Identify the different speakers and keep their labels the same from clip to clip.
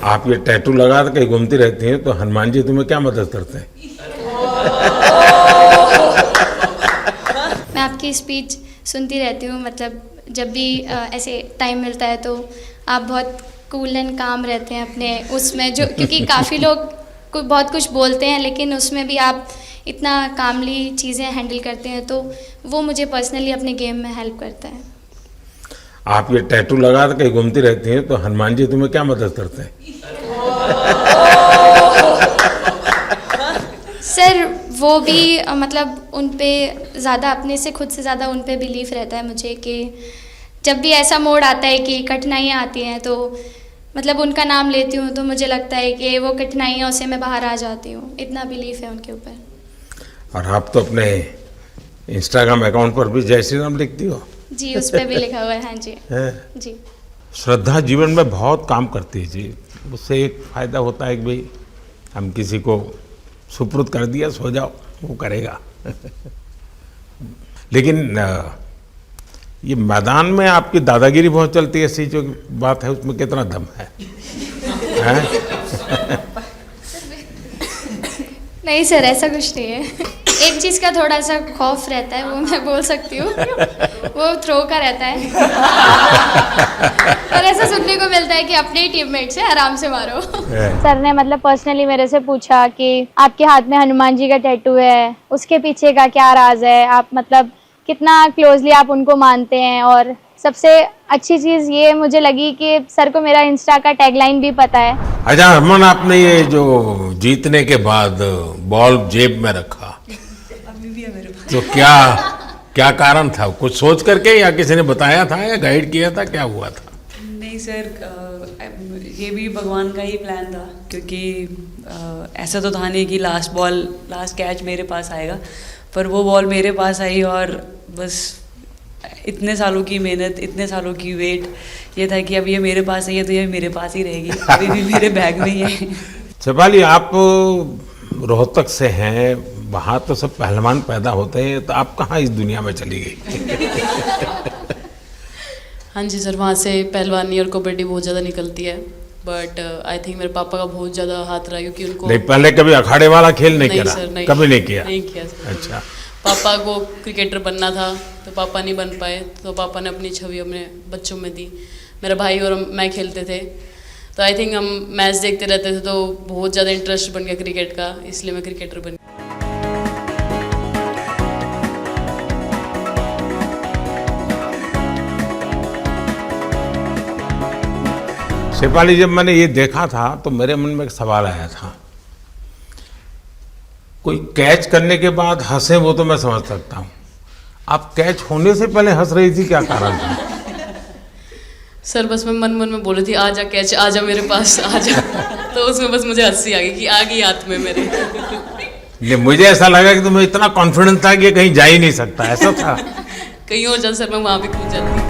Speaker 1: आप ये टैटू लगा के कहीं घूमती रहती हैं तो हनुमान जी तुम्हें क्या मदद करते हैं?
Speaker 2: मैं आपकी स्पीच सुनती रहती हूँ, मतलब जब भी ऐसे टाइम मिलता है तो आप बहुत कूल एंड काम रहते हैं अपने उसमें, जो क्योंकि काफ़ी लोग बहुत कुछ बोलते हैं लेकिन उसमें भी आप इतना कामली चीज़ें हैंडल करते हैं, तो वो मुझे पर्सनली अपने गेम में हेल्प करता है।
Speaker 1: आप ये टैटू लगा के कहीं घूमती रहती हैं तो हनुमान जी तुम्हें क्या मदद करते हैं?
Speaker 2: सर वो भी मतलब उन पे ज़्यादा, अपने से खुद से ज़्यादा उन पे बिलीफ रहता है मुझे, कि जब भी ऐसा मोड़ आता है कि कठिनाइयाँ आती हैं तो मतलब उनका नाम लेती हूँ तो मुझे लगता है कि वो कठिनाइयों से मैं बाहर आ जाती हूँ, इतना बिलीफ है उनके ऊपर।
Speaker 1: और आप तो अपने इंस्टाग्राम अकाउंट पर भी जय श्री राम लिखती हो?
Speaker 2: जी, उस पर भी लिखा हुआ है। हाँ जी।
Speaker 1: है?
Speaker 2: जी।
Speaker 1: श्रद्धा जीवन में बहुत काम करती है जी। उससे एक फ़ायदा होता है कि भाई हम किसी को सुपुर्द कर दिया, सो जाओ, वो करेगा। लेकिन ये मैदान में आपकी दादागिरी बहुत चलती है, ऐसी जो बात है उसमें कितना दम है?
Speaker 2: नहीं सर, ऐसा कुछ नहीं है। एक चीज़ का थोड़ा सा खौफ रहता है, वो मैं बोल सकती हूँ, वो थ्रो का रहता है। और ऐसा सुनने को मिलता है कि अपने ही टीममेट से आराम से मारो।
Speaker 3: सर ने मतलब पर्सनली मेरे से पूछा कि आपके हाथ में हनुमान जी का टैटू है, उसके पीछे का क्या राज है, आप मतलब कितना क्लोजली आप उनको मानते हैं। और सबसे अच्छी चीज़ ये मुझे लगी कि सर को मेरा इंस्टा का टैगलाइन भी पता है।
Speaker 1: अच्छा हरमन, आपने ये जो जीतने के बाद बॉल जेब में रखा,
Speaker 4: अभी भी है मेरे पास।
Speaker 1: तो क्या कारण था? कुछ सोच करके या किसी ने बताया था या गाइड किया था, क्या हुआ था?
Speaker 4: नहीं सर, ये भी भगवान का ही प्लान था, क्योंकि ऐसा तो था नहीं कि लास्ट कैच मेरे पास आएगा, पर वो बॉल मेरे पास आई और बस इतने सालों की मेहनत, इतने सालों की वेट, ये था कि अब ये मेरे पास है तो ये मेरे पास ही रहेगी, अभी भी मेरे बैग में ही है।
Speaker 1: शेफाली, आप रोहतक से हैं, वहाँ तो सब पहलवान पैदा होते हैं, तो आप कहाँ इस दुनिया में चली गई?
Speaker 5: हाँ जी सर, वहाँ से पहलवानी और कबड्डी बहुत ज़्यादा निकलती है, बट आई थिंक मेरे पापा का बहुत ज़्यादा हाथ रहा, क्योंकि उनको
Speaker 1: नहीं, पहले कभी अखाड़े वाला खेल नहीं करा?
Speaker 5: सर, नहीं,
Speaker 1: कभी नहीं किया?
Speaker 5: नहीं किया सर।
Speaker 1: अच्छा।
Speaker 5: पापा को क्रिकेटर बनना था तो पापा नहीं बन पाए, तो पापा ने अपनी छवि अपने बच्चों में दी। मेरा भाई और मैं खेलते थे, तो आई थिंक हम मैच देखते रहते थे, तो बहुत ज़्यादा इंटरेस्ट बन गया क्रिकेट का, इसलिए मैं क्रिकेटर बन गया।
Speaker 1: शेफाली, जब मैंने ये देखा था तो मेरे मन में एक सवाल आया था। कोई कैच करने के बाद हंसे वो तो मैं समझ सकता हूँ, आप कैच होने से पहले हंस रही थी, क्या कारण था?
Speaker 5: सर बस मैं मन में बोली थी, आजा कैच, आजा मेरे पास, आजा। तो उसमें बस मुझे हंसी आ गई कि आ गई हाथ में मेरे।
Speaker 1: ये मुझे ऐसा लगा कि तुम्हें इतना कॉन्फिडेंस था कि ये कहीं जा ही नहीं सकता, ऐसा था?
Speaker 5: कहीं और जाता सर, मैं वहाँ भी कूद जाती।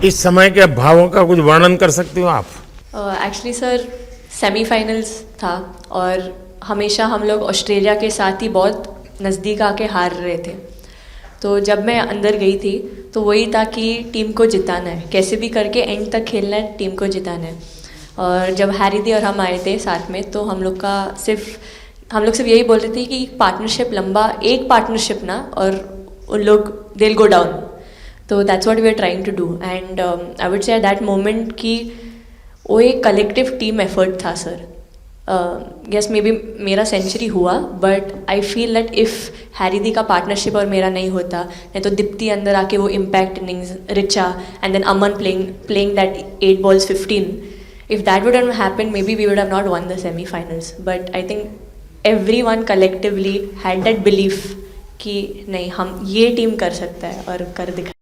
Speaker 1: इस समय के भावों का कुछ वर्णन कर सकती हो आप?
Speaker 6: एक्चुअली सर, सेमीफाइनल्स था और हमेशा हम लोग ऑस्ट्रेलिया के साथ ही बहुत नज़दीक आके हार रहे थे। तो जब मैं अंदर गई थी तो वही था कि टीम को जिताना है, कैसे भी करके एंड तक खेलना है, टीम को जिताना है। और जब हैरी दी और हम आए थे साथ में, तो हम लोग सिर्फ यही बोल रहे थे कि पार्टनरशिप लंबा, एक पार्टनरशिप ना, और उन लोग दे विल गो डाउन। तो that's what we are trying to do, and I would say that moment कि वो एक कलेक्टिव टीम एफर्ट था सर। यस, मे बी मेरा सेंचुरी हुआ, but I feel that if Harry दी का partnership और मेरा नहीं होता, नहीं तो दीप्ति अंदर आके वो impact innings, Richa and then Aman playing that 8 balls 15, if that wouldn't happen, maybe we would have not won the semi-finals. But I think everyone collectively had that belief कि नहीं, हम ये टीम कर सकता है और कर दिखा।